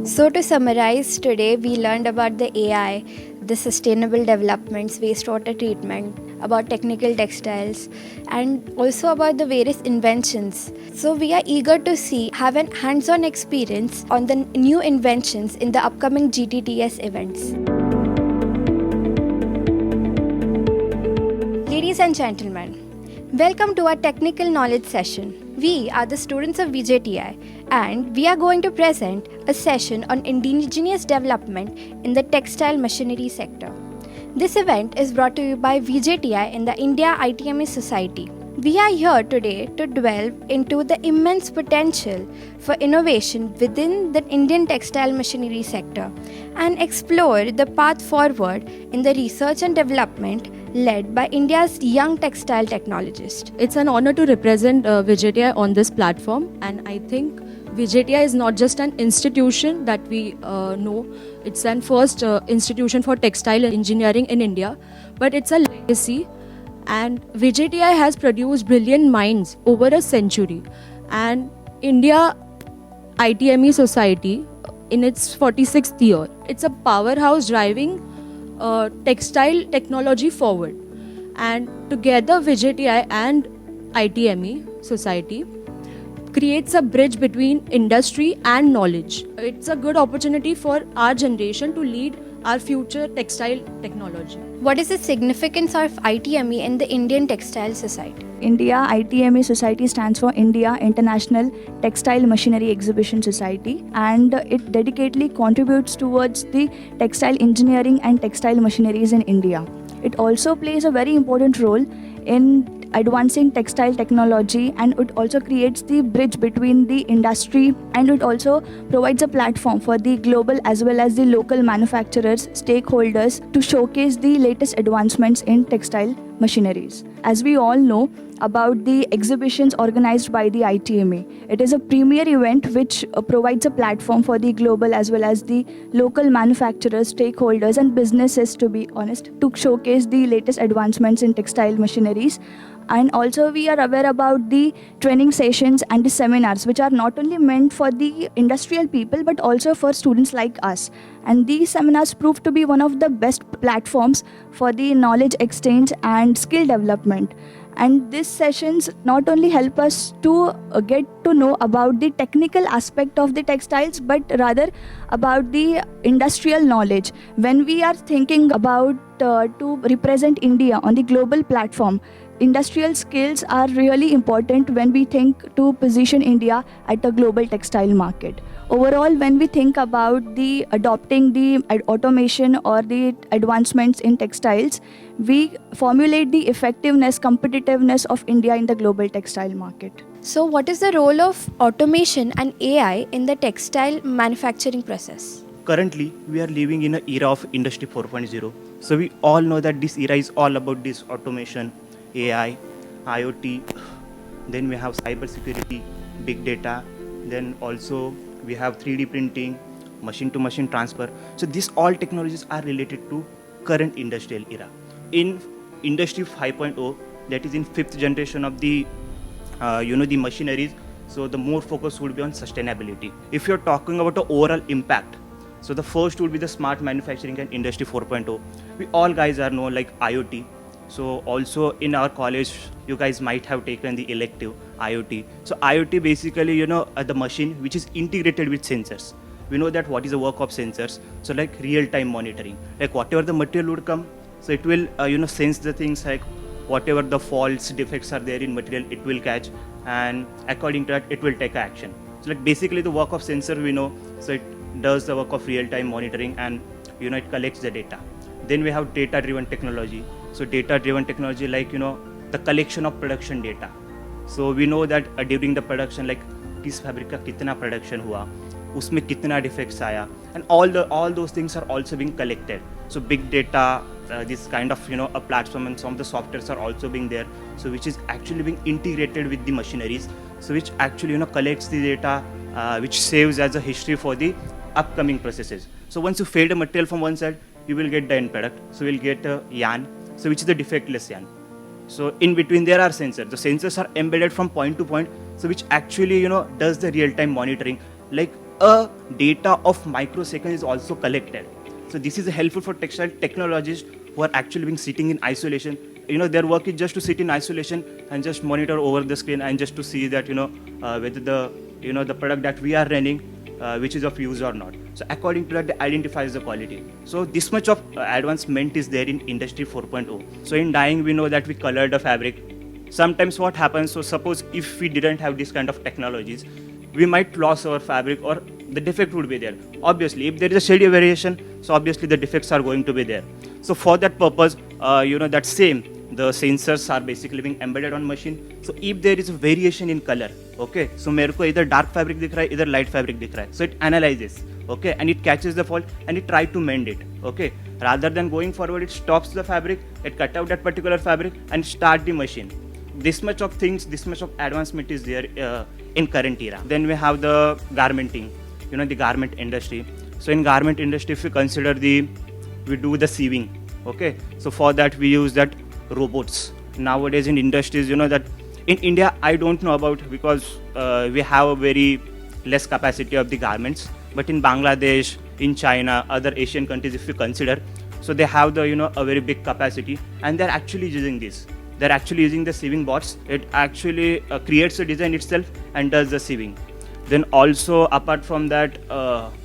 So, to summarize, today we learned about the AI, the sustainable developments, wastewater treatment, about technical textiles, and also about the various inventions. So, we are eager to have an hands on experience on the new inventions in the upcoming GTTS events. Ladies and gentlemen, welcome to our technical knowledge session. We are the students of VJTI and we are going to present a session on indigenous development in the textile machinery sector. This event is brought to you by VJTI in the India ITME Society. We are here today to delve into the immense potential for innovation within the Indian textile machinery sector and explore the path forward in the research and development led by India's young textile technologists. It's an honor to represent VJTI on this platform, and I think VJTI is not just an institution that we know, it's an first institution for textile engineering in India, but it's a legacy. And VJTI has produced brilliant minds over a century, and India ITME Society in its 46th year, it's a powerhouse driving textile technology forward. And together VJTI and ITME Society creates a bridge between industry and knowledge. It's a good opportunity for our generation to lead our future textile technology. What is the significance of ITME in the Indian Textile Society? India ITME Society stands for India International Textile Machinery Exhibition Society, and it dedicatedly contributes towards the textile engineering and textile machineries in India. It also plays a very important role in advancing textile technology, and it also creates the bridge between the industry, and it also provides a platform for the global as well as the local manufacturers, stakeholders to showcase the latest advancements in textile machineries. As we all know about the exhibitions organized by the ITME, it is a premier event which provides a platform for the global as well as the local manufacturers, stakeholders and businesses, to be honest, to showcase the latest advancements in textile machineries. And also we are aware about the training sessions and the seminars, which are not only meant for the industrial people but also for students like us. And these seminars prove to be one of the best platforms for the knowledge exchange and skill development. And these sessions not only help us to get to know about the technical aspect of the textiles, but rather about the industrial knowledge. When we are thinking about to represent India on the global platform, industrial skills are really important when we think to position India at a global textile market. Overall, when we think about the adopting the automation or the advancements in textiles, we formulate the effectiveness, competitiveness of India in the global textile market. So, what is the role of automation and AI in the textile manufacturing process? Currently, we are living in an era of Industry 4.0. So we all know that this era is all about this automation, AI, IoT, then we have cyber security, big data, then also we have 3D printing, machine-to-machine transfer. So these all technologies are related to current industrial era. In Industry 5.0, that is in 5th generation of the the machineries, so the more focus would be on sustainability. If you're talking about the overall impact, so the first would be the smart manufacturing and Industry 4.0. We all guys are know like IoT. So also in our college, you guys might have taken the elective IoT. So IoT basically, the machine which is integrated with sensors. We know that what is the work of sensors. So like real-time monitoring, like whatever the material would come, so it will, sense the things like whatever the faults, defects are there in material, it will catch, and according to that, it will take action. So like basically the work of sensor we know, so it does the work of real-time monitoring and, it collects the data. Then we have data-driven technology. So data-driven technology, like, the collection of production data. So we know that during the production, like, किस fabric का कितना production हुआ, उसमें कितना defects आया, and all those things are also being collected. So big data, this kind of, a platform, and some of the softwares are also being there. So which is actually being integrated with the machineries. So which actually, collects the data, which saves as a history for the upcoming processes. So once you fade a material from one side, you will get the end product. So we'll get a yarn, so which is the defectless yarn. So in between there are sensors. The sensors are embedded from point to point, so which actually, does the real-time monitoring. Like a data of microseconds is also collected. So this is helpful for textile technologists who are actually being sitting in isolation. Their work is just to sit in isolation and just monitor over the screen and just to see that whether the product that we are running which is of use or not. So according to that, they identifies the quality. So this much of advancement is there in Industry 4.0. So in dyeing, we know that we color the fabric. Sometimes what happens, so suppose if we didn't have this kind of technologies, we might lose our fabric or the defect would be there. Obviously, if there is a shade variation, so obviously the defects are going to be there. So for that purpose, that same, the sensors are basically being embedded on machine. So if there is a variation in color, okay, so मेरे को either dark fabric दिख रहा है, either light fabric दिख रहा है. So it analyzes, okay, and it catches the fault and it try to mend it, okay. Rather than going forward, it stops the fabric, it cut out that particular fabric and start the machine. This much of things, this much of advancement is there in current era. Then we have the garmenting, the garment industry. So in garment industry, if we consider we do the sieving, okay. So for that we use that robots. Nowadays in industries, that in India I don't know about because we have a very less capacity of the garments. But in Bangladesh, in China, other Asian countries, if you consider, so they have the a very big capacity and they're actually using this. They're actually using the sieving bots. It actually creates a design itself and does the sieving. Then also apart from that,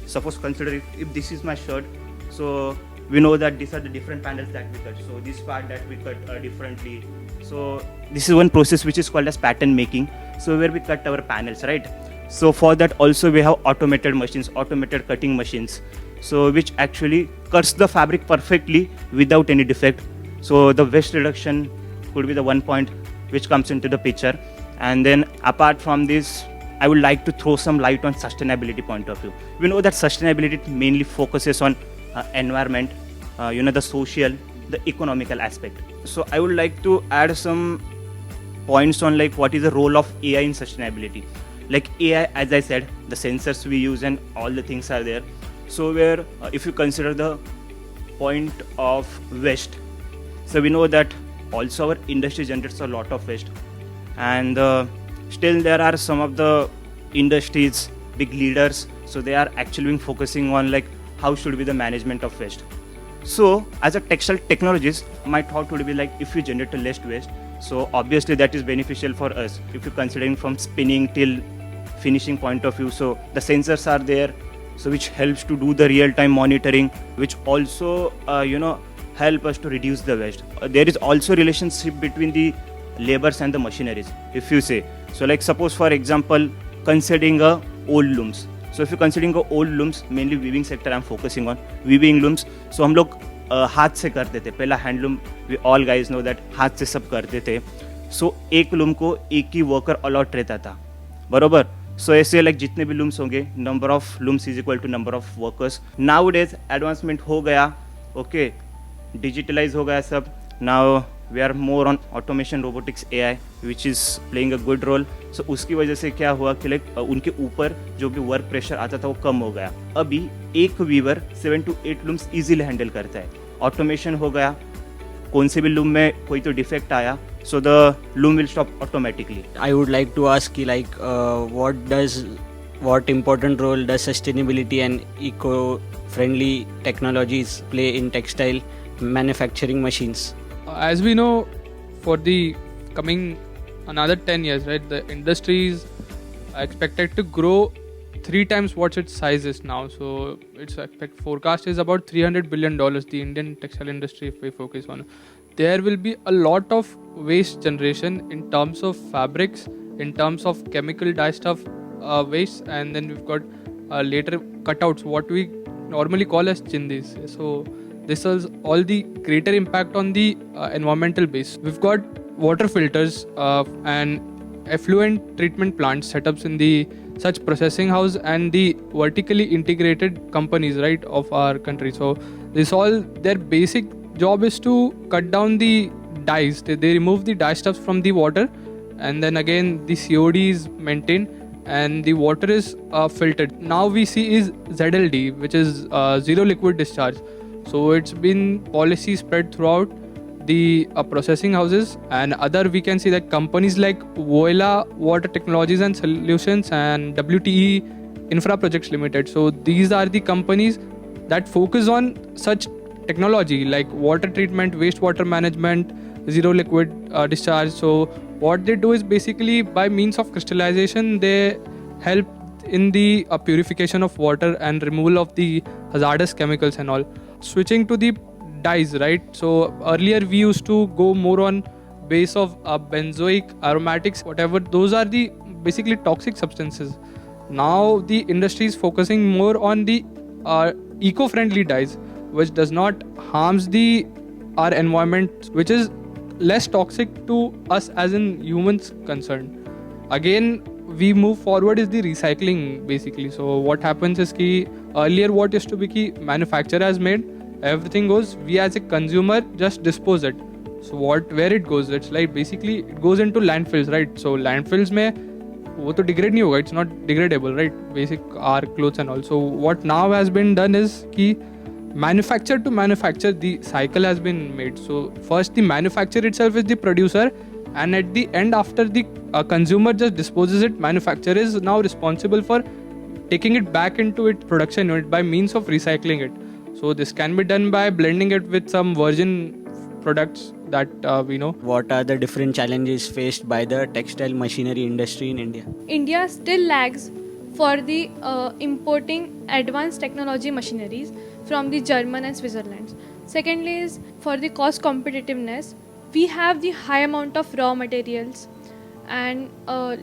suppose consider if this is my shirt, so we know that these are the different panels that we cut. So this part that we cut differently. So this is one process which is called as pattern making. So where we cut our panels, right? So for that also we have automated machines, automated cutting machines. So which actually cuts the fabric perfectly without any defect. So the waste reduction could be the one point which comes into the picture. And then apart from this, I would like to throw some light on sustainability point of view. We know that sustainability mainly focuses on environment, the social, the economical aspect. So I would like to add some points on like what is the role of AI in sustainability. Like AI, as I said, the sensors we use and all the things are there. So where if you consider the point of waste, so we know that also our industry generates a lot of waste, and still there are some of the industries, big leaders, so they are actually focusing on like how should be the management of waste. So as a textile technologist, my thought would be like if you generate a less waste, so obviously that is beneficial for us if you're considering from spinning till finishing point of view. So the sensors are there, so which helps to do the real-time monitoring, which also help us to reduce the waste. There is also relationship between the labors and the machineries, if you say. So like suppose for example, considering old looms. So if you're considering old looms, mainly weaving sector I'm focusing on, weaving looms. So हम लोग हाथ से करते थे, पहला handloom, we all guys know that हाथ से सब करते थे. So एक लूम को एक ही वर्कर अलॉट रहता था, बरोबर. So ऐसे like जितने भी लूम्स होंगे, number of looms is equal to number of workers. Nowadays advancement हो गया, okay, digitalize हो गया सब. Now we are more on automation, robotics, AI, which is playing a good role. So उसकी वजह से क्या हुआ कि like उनके ऊपर जो भी वर्क प्रेशर आता था वो कम हो गया. अभी एक weaver 7 to 8 looms easily handle करता है. ऑटोमेशन हो गया, कौन से भी लूम में कोई तो डिफेक्ट आया, so the loom will stop automatically. I would like to ask you what important role does sustainability and eco-friendly technologies play in textile manufacturing machines? As we know, for the coming another 10 years, right, the industry is expected to grow 3 times what its size is now. So its forecast is about $300 billion, the Indian textile industry, if we focus on. There will be a lot of waste generation in terms of fabrics, in terms of chemical dye stuff waste, and then we've got later cutouts, what we normally call as chindis. So this has all the greater impact on the environmental base. We've got water filters and effluent treatment plants setups in the such processing house and the vertically integrated companies, right, of our country. So this all, their basic job is to cut down the dyes. They remove the dye stuffs from the water, and then again the COD is maintained and the water is filtered. Now we see is ZLD, which is zero liquid discharge. So it's been policy spread throughout the processing houses, and other we can see that companies like Voila Water Technologies and Solutions and WTE Infra Projects Limited. So these are the companies that focus on such technology like water treatment, wastewater management, zero liquid discharge. So what they do is basically by means of crystallization, they help in the purification of water and removal of the hazardous chemicals and all. Switching to the dyes, right? So earlier we used to go more on base of benzoic aromatics, whatever. Those are the basically toxic substances. Now the industry is focusing more on the eco-friendly dyes, which does not harms the our environment, which is less toxic to us as in humans concerned. Again, we move forward is the recycling basically. So what happens is ki earlier what used to be ki manufacturer has made, everything goes, we as a consumer just dispose it. So where it goes, it's like basically it goes into landfills, right? So landfills में वो तो degrade नहीं होगा, it's not degradable, right? Basic our clothes and all. So what now has been done is कि manufacture to manufacture, the cycle has been made. So first the manufacturer itself is the producer, and at the end after the consumer just disposes it, manufacturer is now responsible for taking it back into its production unit by means of recycling it. So this can be done by blending it with some virgin products that we know. What are the different challenges faced by the textile machinery industry in India? India still lags for the importing advanced technology machineries from the German and Switzerland. Secondly is for the cost competitiveness. We have the high amount of raw materials and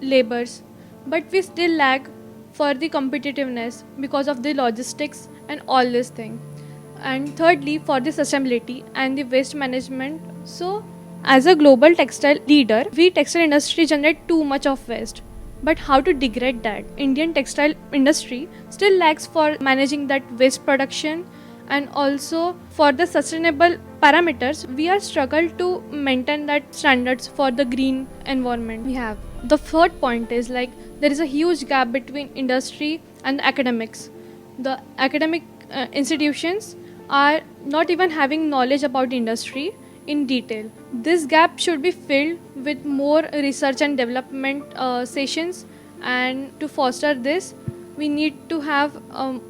labors, but we still lag for the competitiveness because of the logistics and all this thing. And thirdly, for the sustainability and the waste management. So as a global textile leader, we textile industry generate too much of waste. But how to degrade that? Indian textile industry still lags for managing that waste production, and also for the sustainable parameters, we are struggle to maintain that standards for the green environment we have. The third point is like there is a huge gap between industry and academics. The academic institutions are not even having knowledge about the industry in detail. This gap should be filled with more research and development sessions, and to foster this, we need to have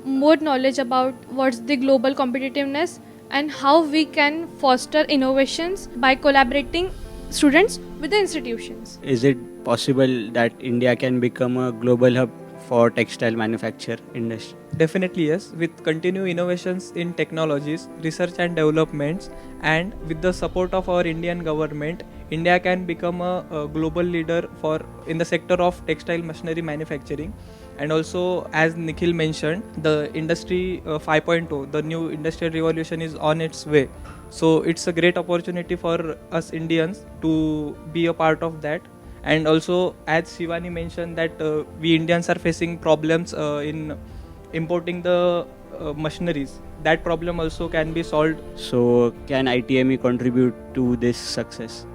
more knowledge about what's the global competitiveness and how we can foster innovations by collaborating students with the institutions. Is it possible that India can become a global hub for textile manufacture industry? Definitely yes. With continued innovations in technologies, research and developments, and with the support of our Indian government, India can become a global leader in the sector of textile machinery manufacturing. And also, as Nikhil mentioned, the industry 5.0, the new industrial revolution is on its way. So it's a great opportunity for us Indians to be a part of that. And also, as Shivani mentioned, that we Indians are facing problems in importing the machineries. That problem also can be solved. So can ITME contribute to this success?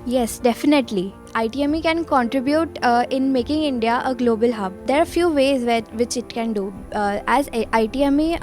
Yes, definitely. ITME can contribute in making India a global hub. There are few ways which it can do. As ITME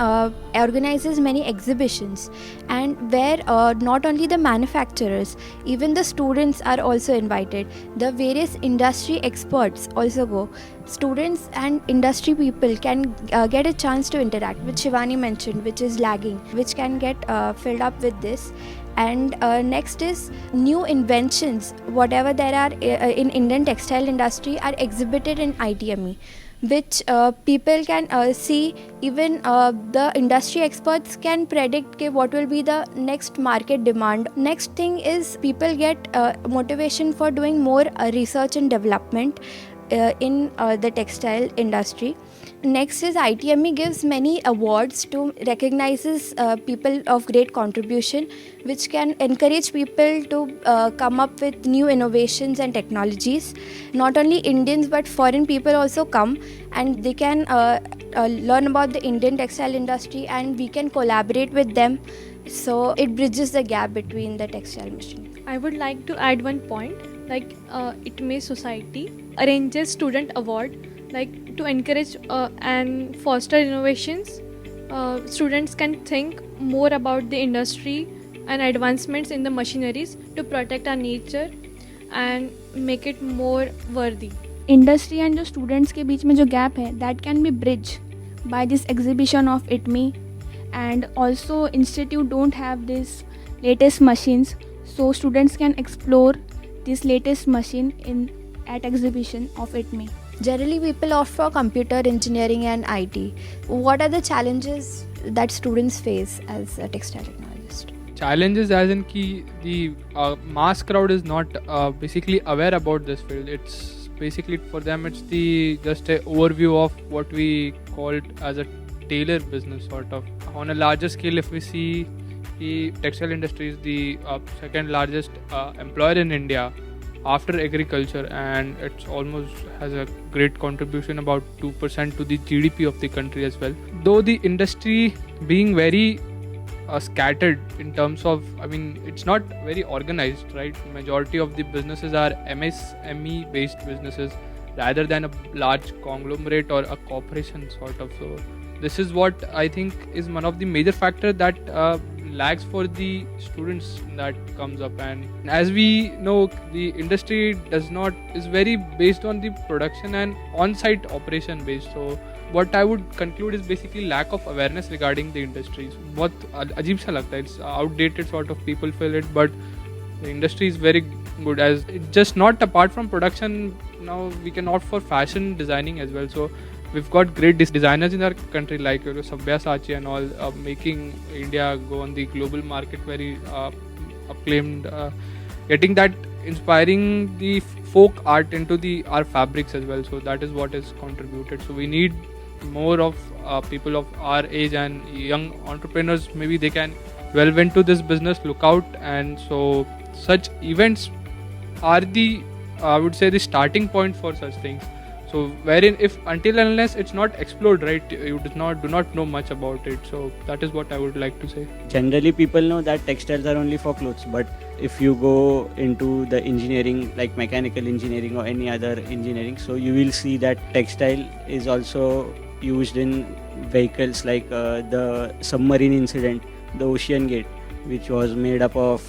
organizes many exhibitions, and where not only the manufacturers, even the students are also invited. The various industry experts also go. Students and industry people can get a chance to interact, which Shivani mentioned, which is lagging, which can get filled up with this. And next is new inventions, whatever there are in Indian textile industry are exhibited in ITME, which people can see. Even the industry experts can predict what will be the next market demand. Next thing is people get motivation for doing more research and development in the textile industry. Next is ITME gives many awards to recognizes people of great contribution, which can encourage people to come up with new innovations and technologies. Not only Indians but foreign people also come, and they can learn about the Indian textile industry, and we can collaborate with them. So it bridges the gap between the textile machine. I would like to add one point, like ITME Society arranges student award, like to encourage and foster innovations. Students can think more about the industry and advancements in the machineries to protect our nature and make it more worthy. Industry and जो students के बीच में जो gap है that can be bridge by this exhibition of ITME, and also institute don't have this latest machines, so students can explore this latest machine in at exhibition of ITME. Generally, people opt for computer engineering and IT. What are the challenges that students face as a textile technologist? Challenges as in ki the mass crowd is not basically aware about this field. It's basically for them it's the just a overview of what we call as a tailor business sort of. On a larger scale, if we see the textile industry is the second largest employer in India after agriculture, and it's almost has a great contribution, about 2% to the GDP of the country as well. Though the industry being very scattered in terms of, I mean, it's not very organized, right? Majority of the businesses are MSME based businesses rather than a large conglomerate or a corporation sort of. So this is what I think is one of the major factor that lags for the students that comes up. And as we know, the industry is very based on the production and on-site operation based. So what I would conclude is basically lack of awareness regarding the industries. बहुत अजीब सा लगता है, it's outdated sort of, people feel it, but the industry is very good as it's just not apart from production. Now we can opt for fashion designing as well. So we've got great designers in our country like Sabyasachi and all, making India go on the global market very acclaimed, getting that inspiring the folk art into our fabrics as well. So that is what is contributed. So we need more of people of our age and young entrepreneurs. Maybe they can delve into this business, look out. And so such events are the, I would say, the starting point for such things. So wherein if until unless it's not explored, right, you do not know much about it. So that is what I would like to say. Generally people know that textiles are only for clothes, but if you go into the engineering like mechanical engineering or any other engineering, so you will see that textile is also used in vehicles like the submarine incident, the Ocean Gate, which was made up of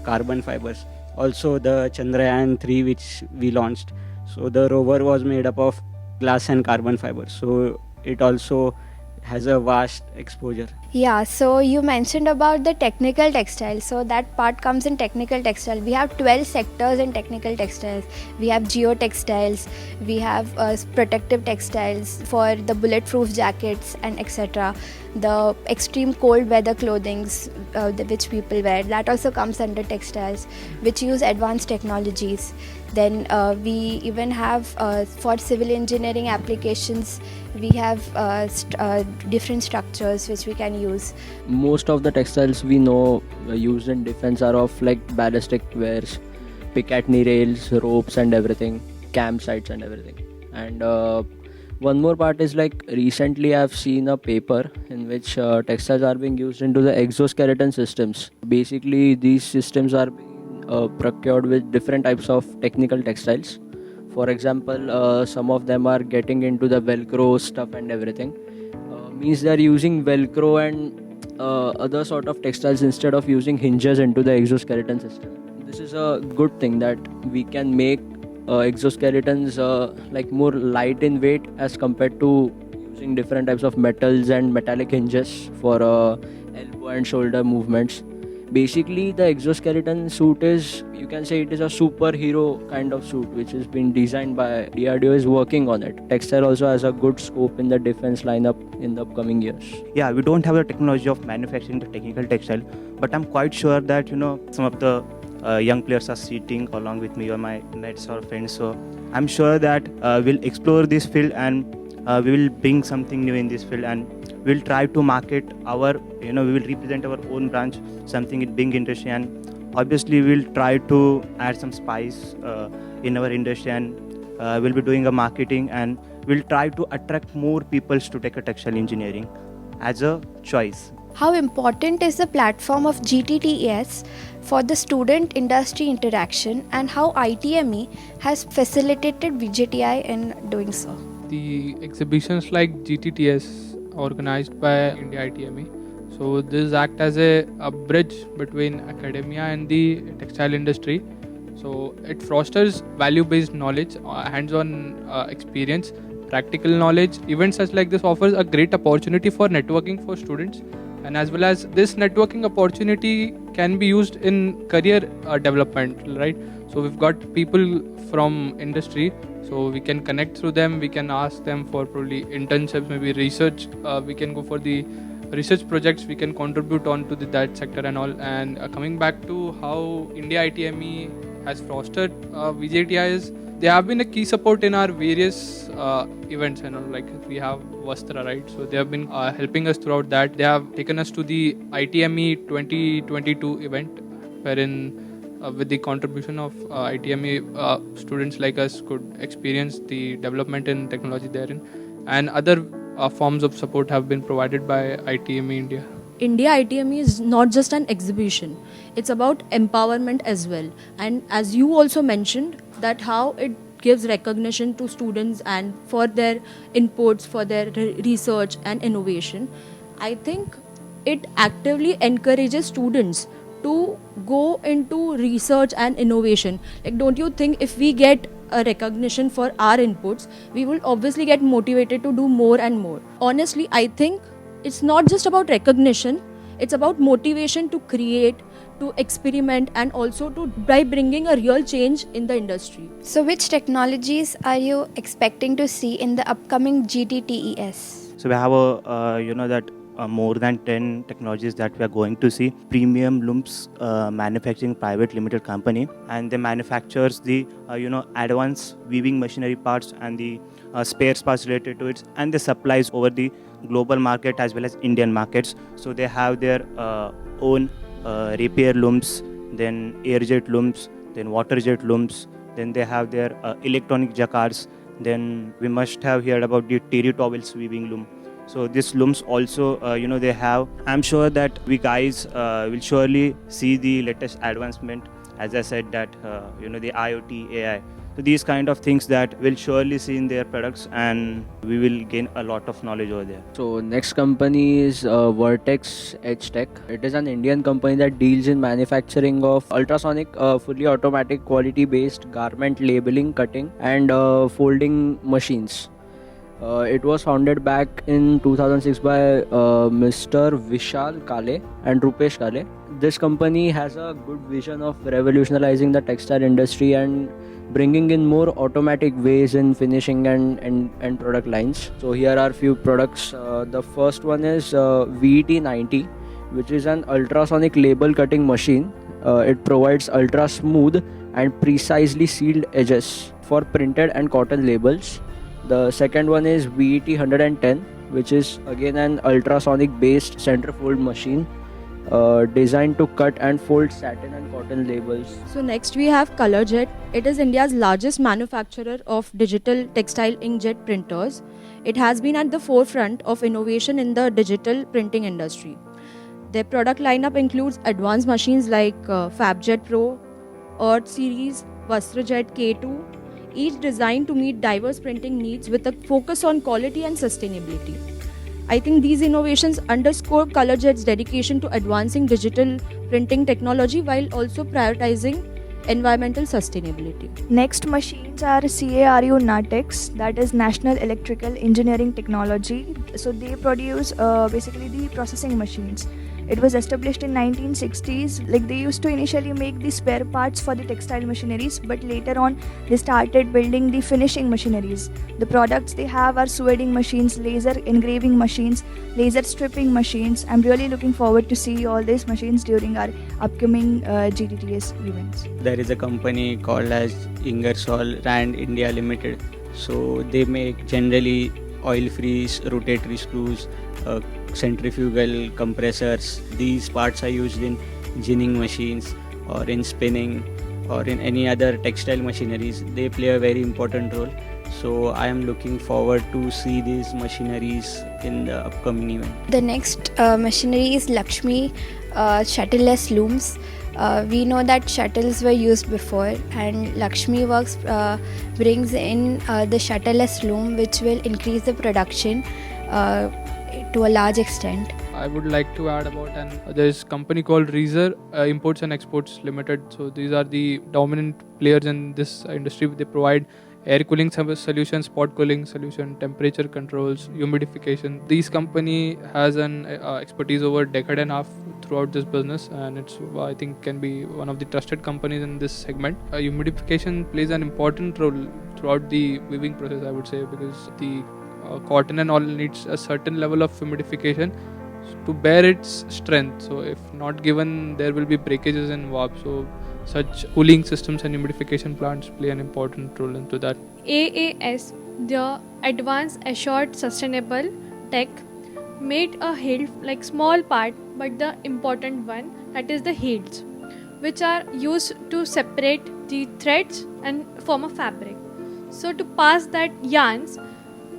carbon fibers. Also the Chandrayaan 3 which we launched, so the rover was made up of glass and carbon fibers. So it also has a vast exposure. Yeah, so you mentioned about the technical textile. So that part comes in technical textile. We have 12 sectors in technical textiles. We have geotextiles, we have protective textiles for the bulletproof jackets and etc. The extreme cold weather clothings which people wear, that also comes under textiles, which use advanced technologies. Then we even have for civil engineering applications, we have different structures which we can use. Most of the textiles we know used in defense are of like ballistic wares, Picatinny rails, ropes and everything, campsites and everything. And one more part is like recently I've seen a paper in which textiles are being used into the exoskeleton systems. Basically these systems are being procured with different types of technical textiles. For example, some of them are getting into the Velcro stuff and everything. Means they're using Velcro and other sort of textiles instead of using hinges into the exoskeleton system. This is a good thing that we can make exoskeletons like more light in weight as compared to using different types of metals and metallic hinges for elbow and shoulder movements. Basically the exoskeleton suit is, you can say it is a superhero kind of suit which has been designed by DRDO, is working on it. Textile also has a good scope in the defense lineup in the upcoming years. Yeah, we don't have the technology of manufacturing the technical textile, but I'm quite sure that some of the young players are sitting along with me or my mates or friends. So I'm sure that we'll explore this field and we will bring something new in this field, and we'll try to market our, we will represent our own branch, something in big industry, and obviously we'll try to add some spice in our industry, and we'll be doing a marketing, and we'll try to attract more people to take a textile engineering as a choice. How important is the platform of GTTES for the student industry interaction, and how ITME has facilitated VJTI in doing so? The exhibitions like GTTS organized by India ITME, so this act as a bridge between academia and the textile industry. So it fosters value-based knowledge, hands-on experience, practical knowledge. Events such like this offers a great opportunity for networking for students, and as well as this networking opportunity can be used in career development, right? So we've got people from industry, so we can connect through them. We can ask them for probably internships, maybe research. We can go for the research projects. We can contribute on to that sector and all. And coming back to how India ITME has fostered VJTI is, they have been a key support in our various events, and like we have Vastra, right? So they have been helping us throughout that. They have taken us to the ITME 2022 event, wherein with the contribution of ITME, students like us could experience the development in technology therein, and other forms of support have been provided by ITME India. India ITME is not just an exhibition, it's about empowerment as well. And as you also mentioned, that how it gives recognition to students and for their inputs, for their research and innovation. I think it actively encourages students to go into research and innovation. Like, don't you think if we get a recognition for our inputs, we will obviously get motivated to do more and more? Honestly, I think it's not just about recognition, it's about motivation to create, to experiment, and also to by bringing a real change in the industry. So, which technologies are you expecting to see in the upcoming GTTES? So we have more than 10 technologies that we are going to see. Premium Looms Manufacturing Private Limited Company, and they manufactures the advanced weaving machinery parts and the spare parts related to it, and they supplies over the global market as well as Indian markets. So they have their own rapier looms, then airjet looms, then waterjet looms, then they have their electronic jacquards. Then we must have heard about the terry towels weaving loom. So these looms also, they have. I'm sure that we guys will surely see the latest advancement. As I said that, the IoT, AI. So these kind of things that we'll surely see in their products, and we will gain a lot of knowledge over there. So next company is Vertex Edge Tech. It is an Indian company that deals in manufacturing of ultrasonic, fully automatic, quality-based garment labeling, cutting, and folding machines. It was founded back in 2006 by Mr. Vishal Kale and Rupesh Kale. This company has a good vision of revolutionizing the textile industry and bringing in more automatic ways in finishing and product lines. So here are few products. The first one is VET90, which is an ultrasonic label cutting machine. It provides ultra smooth and precisely sealed edges for printed and cotton labels. The second one is VET110, which is again an ultrasonic based centerfold machine designed to cut and fold satin and cotton labels. So next we have ColorJet. It is India's largest manufacturer of digital textile inkjet printers. It has been at the forefront of innovation in the digital printing industry. Their product lineup includes advanced machines like FabJet Pro, Earth Series, VastraJet K2, each designed to meet diverse printing needs with a focus on quality and sustainability. I think these innovations underscore ColorJet's dedication to advancing digital printing technology while also prioritizing environmental sustainability. Next machines are CARU Natex, that is National Electrical Engineering Technology. So they produce basically the processing machines. It was established in 1960s. Like, they used to initially make the spare parts for the textile machineries, but later on they started building the finishing machineries. The products they have are sueding machines, laser engraving machines, laser stripping machines. I'm really looking forward to see all these machines during our upcoming GTTS events. There is a company called as Ingersoll Rand India Limited. So they make generally oil-free rotatory screws, centrifugal compressors. These parts are used in ginning machines or in spinning or in any other textile machineries. They play a very important role. So I am looking forward to see these machineries in the upcoming event. The next machinery is Lakshmi shuttleless looms. We know that shuttles were used before, and Lakshmi Works brings in the shuttleless loom, which will increase the production to a large extent. I would like to add about there's a company called Reezer Imports and Exports Limited. So these are the dominant players in this industry. They provide air cooling solutions, spot cooling solution, temperature controls, humidification. This company has an expertise over a decade and a half throughout this business, and it's, I think, can be one of the trusted companies in this segment. Humidification plays an important role throughout the weaving process, I would say, because the cotton and all needs a certain level of humidification to bear its strength. So if not given, there will be breakages and warp. So such cooling systems and humidification plants play an important role into that. AAS, the Advanced Assured Sustainable Tech, made a hilt, like small part, but the important one, that is the hilts, which are used to separate the threads and form a fabric. So to pass that yarns,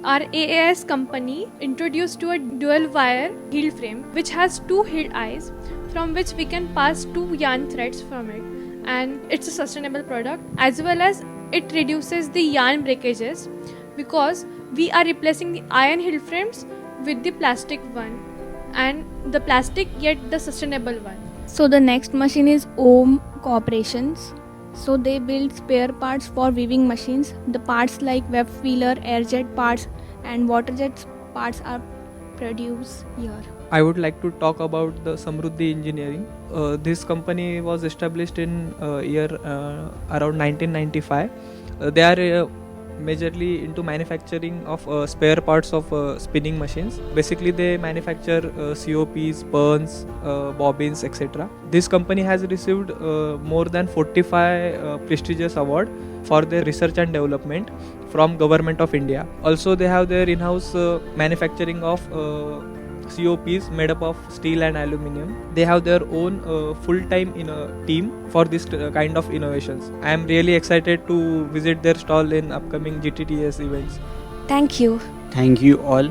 our AAS company introduced to a dual wire heel frame which has two heel eyes from which we can pass two yarn threads from it, and it's a sustainable product, as well as it reduces the yarn breakages because we are replacing the iron heel frames with the plastic one, and the plastic yet the sustainable one. So the next machine is OHM Corporations. So they build spare parts for weaving machines. The parts like web feeler, airjet parts and waterjet parts are produced here. I would like to talk about the Samruddhi Engineering. This company was established in year around 1995. They are majorly into manufacturing of spare parts of spinning machines. Basically, they manufacture COPs, burns, bobbins, etc. This company has received more than 45 prestigious awards for their research and development from Government of India. Also, they have their in-house manufacturing of COPs made up of steel and aluminium. They have their own full-time team for this kind of innovations. I am really excited to visit their stall in upcoming GTTS events. Thank you. Thank you all.